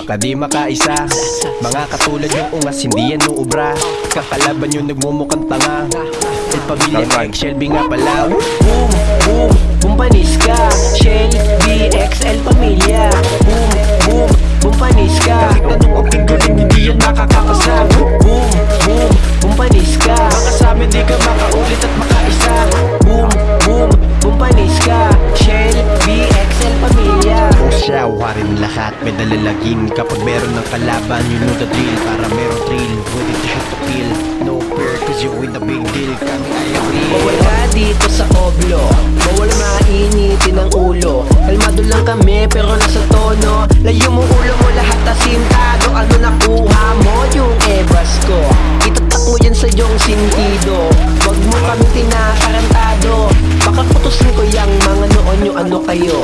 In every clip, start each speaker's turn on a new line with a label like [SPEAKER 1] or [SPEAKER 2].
[SPEAKER 1] baka di makaisa. Mga katulad yung ungas, hindi yan uubra. Kakalaban yung nagmumukhang tanga. El Pamilya, Shelby nga pala. Boom, boom, boom panis ka. Shelby, El Pamilya. Boom, boom, boom panis ka. Kahit anong ang galing, hindi yan makakakasa. Boom, boom, boom panis ka. Baka sa amin di ka makaulit at makaisa. Boom, boom, boom panis ka. Shelby, El Pamilya. Siya, warin lahat, may dalalagin. Kapag meron ng kalaban, you know the drill. Para meron thrill, ready to shoot to kill. No fear, cause you win the big deal. Kami ay real.
[SPEAKER 2] Bawal ka dito sa oblo, bawal mainitin ang ulo. Kalmado lang kami pero nasa tono. Layo mo ulo mo, lahat asintado. Ano nakuha mo? Yung ebas ko. Itatak mo yan sa iyong sintido. Wag mo kami tinakarantado. Baka kutusin ko yung mga noon yung ano kayo.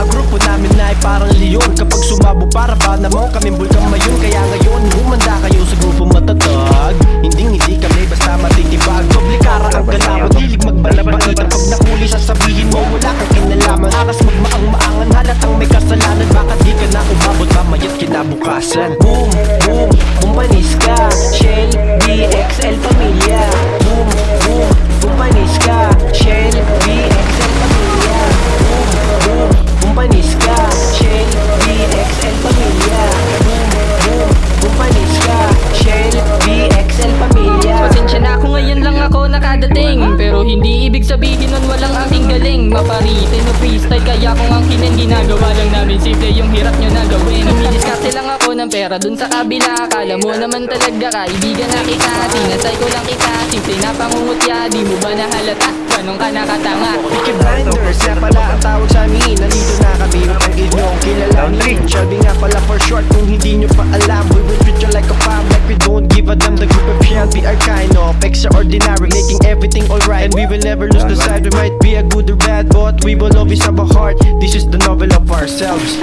[SPEAKER 1] Ang grupo namin na ay parang leon. Kapag sumabo para ba naman kaming bulkang mayon. Kaya ngayon humanda kayo sa grupo matatag. Hindi kami basta matitibag. Doblikara ang galawan, hilig magbalabaitan. Pag nakuli sasabihin mo wala kang kinalaman. Akas magmaang-maangan, halatang may kasalanan. Baka di ka na umabot mamayat kinabukasan. Boom, boom, boom panis ka. Shelby, El Pamilya. Boom, boom, boom panis ka. Shelby, El Pamilya. Boom, boom, boom panis ka. Shelby, El Pamilya. Boom, boom, boom panis ka. Shelby, El Pamilya.
[SPEAKER 3] Pasensya na ako, ngayon lang ako nakadating. Pero hindi ibig sabihin nun walang aking galing. Maparitin o freestyle, kaya kung ang kinin ginagawa lang namin simple yung hirap nyo na gawin. Dumidiskarte lang ako ng pera dun sa kabila. Akala mo naman talaga kaibigan na kita. Tinasay ko lang kita, simple na pangungutya. Di mo ba nahalata? Ganun ka nakatanga.
[SPEAKER 1] Peaky Blinders, kaya pala ang tawag sa amin. Nandito na kami upang inyong kilalanin. Shelby nga pala for short, kung hindi nyo pa alam. We will treat you like a fam, like we don't give a damn. The group of Shelby are kind of extraordinary, making everything alright. And we will never lose the sight. We might be a good or bad, but we will always have a heart. This is the novel of ourselves.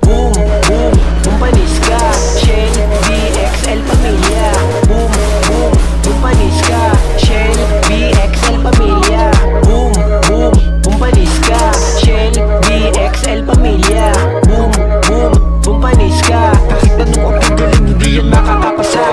[SPEAKER 2] Boom, boom, boom panis ka. Shelby, El Pamilya. Boom, boom, boom panis ka. Shelby, El Pamilya. Boom, boom, boom panis ka. Shelby, El Pamilya. Boom, boom, boom panis ka.
[SPEAKER 1] Kahit anong ang galing, hindi yan makakapasa.